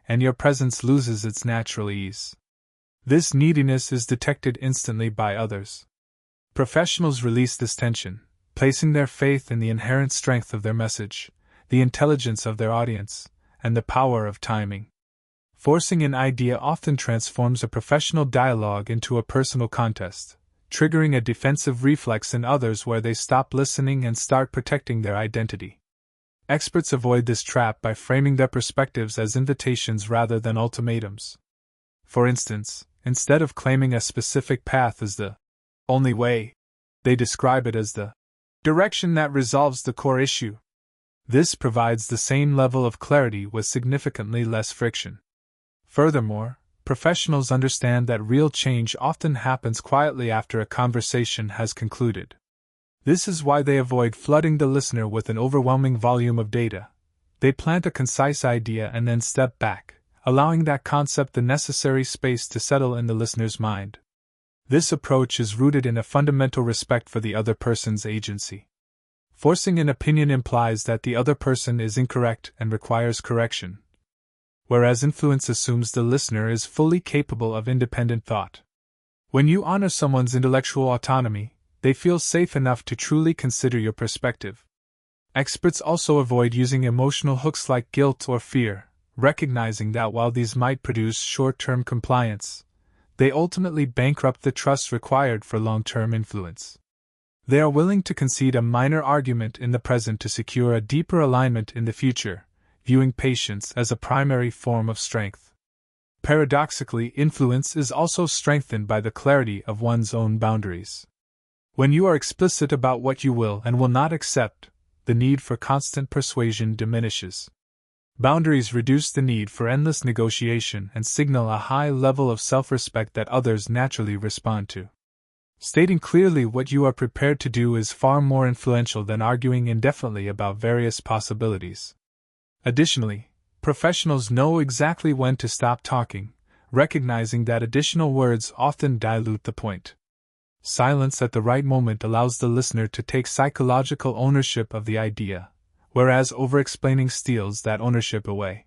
[SPEAKER 1] and your presence loses its natural ease. This neediness is detected instantly by others. Professionals release this tension, placing their faith in the inherent strength of their message, the intelligence of their audience, and the power of timing. Forcing an idea often transforms a professional dialogue into a personal contest, triggering a defensive reflex in others where they stop listening and start protecting their identity. Experts avoid this trap by framing their perspectives as invitations rather than ultimatums. For instance, instead of claiming a specific path as the only way, they describe it as the direction that resolves the core issue. This provides the same level of clarity with significantly less friction. Furthermore, professionals understand that real change often happens quietly after a conversation has concluded. This is why they avoid flooding the listener with an overwhelming volume of data. They plant a concise idea and then step back, allowing that concept the necessary space to settle in the listener's mind. This approach is rooted in a fundamental respect for the other person's agency. Forcing an opinion implies that the other person is incorrect and requires correction, whereas influence assumes the listener is fully capable of independent thought. When you honor someone's intellectual autonomy, they feel safe enough to truly consider your perspective. Experts also avoid using emotional hooks like guilt or fear, recognizing that while these might produce short-term compliance, they ultimately bankrupt the trust required for long-term influence. They are willing to concede a minor argument in the present to secure a deeper alignment in the future, viewing patience as a primary form of strength. Paradoxically, influence is also strengthened by the clarity of one's own boundaries. When you are explicit about what you will and will not accept, the need for constant persuasion diminishes. Boundaries reduce the need for endless negotiation and signal a high level of self-respect that others naturally respond to. Stating clearly what you are prepared to do is far more influential than arguing indefinitely about various possibilities. Additionally, professionals know exactly when to stop talking, recognizing that additional words often dilute the point. Silence at the right moment allows the listener to take psychological ownership of the idea, whereas over-explaining steals that ownership away.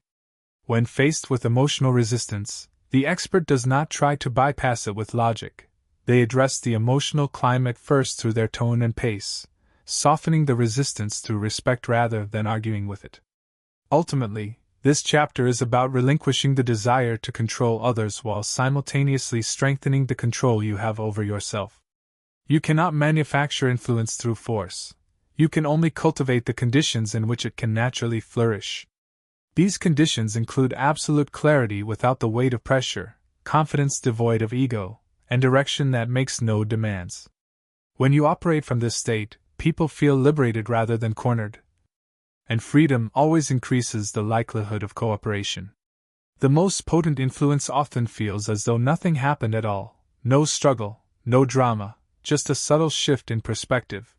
[SPEAKER 1] When faced with emotional resistance, the expert does not try to bypass it with logic. They address the emotional climate first through their tone and pace, softening the resistance through respect rather than arguing with it. Ultimately, this chapter is about relinquishing the desire to control others while simultaneously strengthening the control you have over yourself. You cannot manufacture influence through force. You can only cultivate the conditions in which it can naturally flourish. These conditions include absolute clarity without the weight of pressure, confidence devoid of ego, and direction that makes no demands. When you operate from this state, people feel liberated rather than cornered. And freedom always increases the likelihood of cooperation. The most potent influence often feels as though nothing happened at all, no struggle, no drama, just a subtle shift in perspective.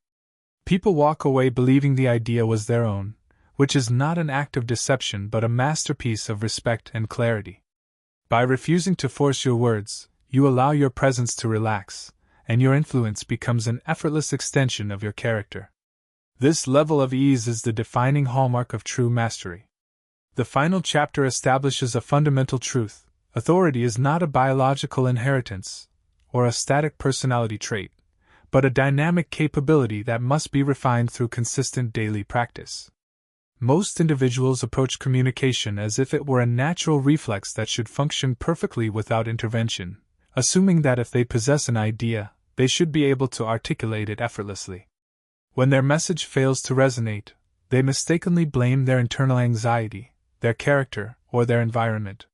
[SPEAKER 1] People walk away believing the idea was their own, which is not an act of deception but a masterpiece of respect and clarity. By refusing to force your words, you allow your presence to relax, and your influence becomes an effortless extension of your character. This level of ease is the defining hallmark of true mastery. The final chapter establishes a fundamental truth: authority is not a biological inheritance, or a static personality trait, but a dynamic capability that must be refined through consistent daily practice. Most individuals approach communication as if it were a natural reflex that should function perfectly without intervention, assuming that if they possess an idea, they should be able to articulate it effortlessly. When their message fails to resonate, they mistakenly blame their internal anxiety, their character, or their environment.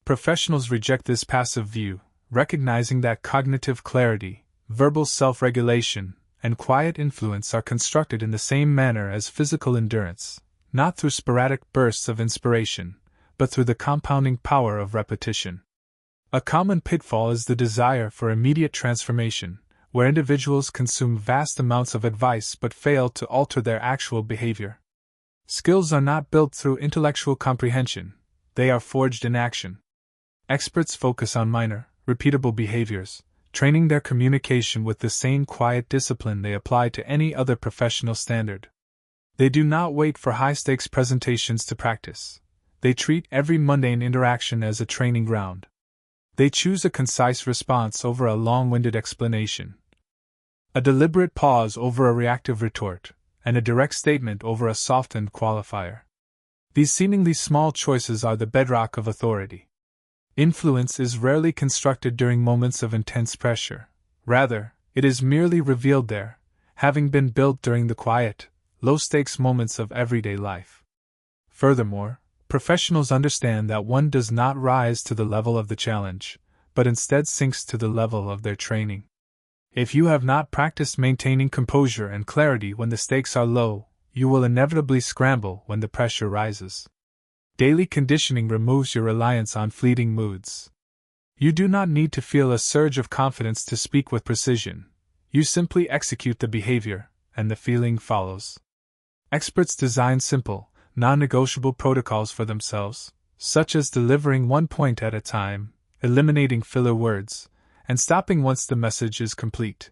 [SPEAKER 1] Professionals reject this passive view, recognizing that cognitive clarity, verbal self-regulation, and quiet influence are constructed in the same manner as physical endurance, not through sporadic bursts of inspiration, but through the compounding power of repetition. A common pitfall is the desire for immediate transformation, where individuals consume vast amounts of advice but fail to alter their actual behavior. Skills are not built through intellectual comprehension, they are forged in action. Experts focus on minor, repeatable behaviors, training their communication with the same quiet discipline they apply to any other professional standard. They do not wait for high-stakes presentations to practice. They treat every mundane interaction as a training ground. They choose a concise response over a long-winded explanation, a deliberate pause over a reactive retort, and a direct statement over a softened qualifier. These seemingly small choices are the bedrock of authority. Influence is rarely constructed during moments of intense pressure. Rather, it is merely revealed there, having been built during the quiet, low-stakes moments of everyday life. Furthermore, professionals understand that one does not rise to the level of the challenge, but instead sinks to the level of their training. If you have not practiced maintaining composure and clarity when the stakes are low, you will inevitably scramble when the pressure rises. Daily conditioning removes your reliance on fleeting moods. You do not need to feel a surge of confidence to speak with precision. You simply execute the behavior, and the feeling follows. Experts design simple, non-negotiable protocols for themselves, such as delivering one point at a time, eliminating filler words, and stopping once the message is complete.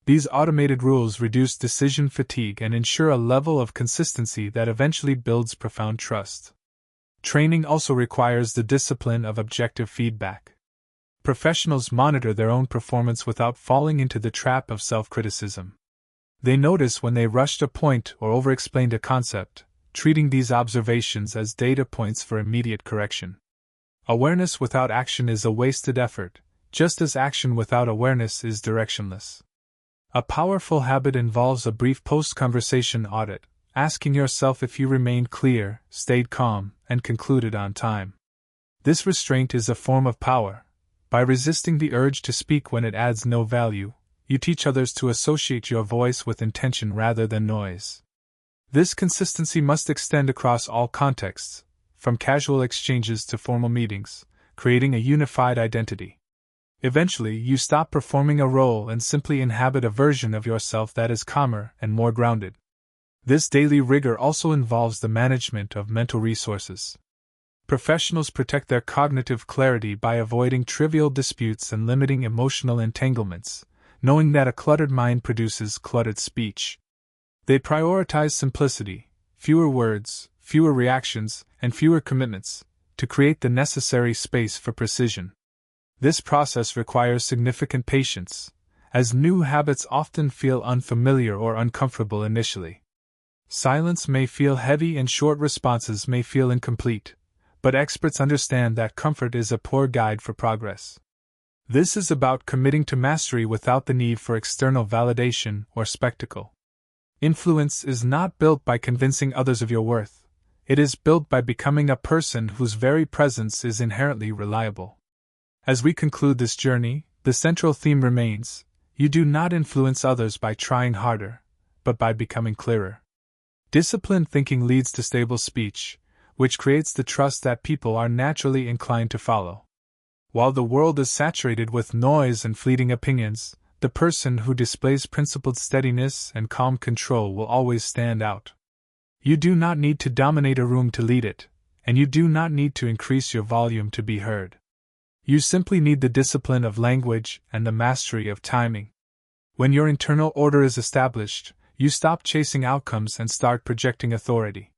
[SPEAKER 1] These automated rules reduce decision fatigue and ensure a level of consistency that eventually builds profound trust. Training also requires the discipline of objective feedback. Professionals monitor their own performance without falling into the trap of self-criticism. They notice when they rushed a point or over-explained a concept, treating these observations as data points for immediate correction. Awareness without action is a wasted effort, just as action without awareness is directionless. A powerful habit involves a brief post-conversation audit, asking yourself if you remained clear, stayed calm, and concluded on time. This restraint is a form of power. By resisting the urge to speak when it adds no value, you teach others to associate your voice with intention rather than noise. This consistency must extend across all contexts, from casual exchanges to formal meetings, creating a unified identity. Eventually, you stop performing a role and simply inhabit a version of yourself that is calmer and more grounded. This daily rigor also involves the management of mental resources. Professionals protect their cognitive clarity by avoiding trivial disputes and limiting emotional entanglements, knowing that a cluttered mind produces cluttered speech. They prioritize simplicity, fewer words, fewer reactions, and fewer commitments, to create the necessary space for precision. This process requires significant patience, as new habits often feel unfamiliar or uncomfortable initially. Silence may feel heavy and short responses may feel incomplete, but experts understand that comfort is a poor guide for progress. This is about committing to mastery without the need for external validation or spectacle. Influence is not built by convincing others of your worth. It is built by becoming a person whose very presence is inherently reliable. As we conclude this journey, the central theme remains: you do not influence others by trying harder, but by becoming clearer. Disciplined thinking leads to stable speech, which creates the trust that people are naturally inclined to follow. While the world is saturated with noise and fleeting opinions, the person who displays principled steadiness and calm control will always stand out. You do not need to dominate a room to lead it, and you do not need to increase your volume to be heard. You simply need the discipline of language and the mastery of timing. When your internal order is established, you stop chasing outcomes and start projecting authority.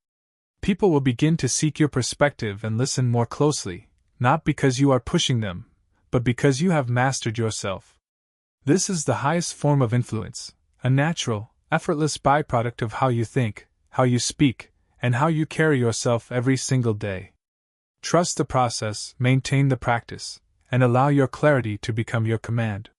[SPEAKER 1] People will begin to seek your perspective and listen more closely, not because you are pushing them, but because you have mastered yourself. This is the highest form of influence, a natural, effortless byproduct of how you think, how you speak, and how you carry yourself every single day. Trust the process, maintain the practice, and allow your clarity to become your command.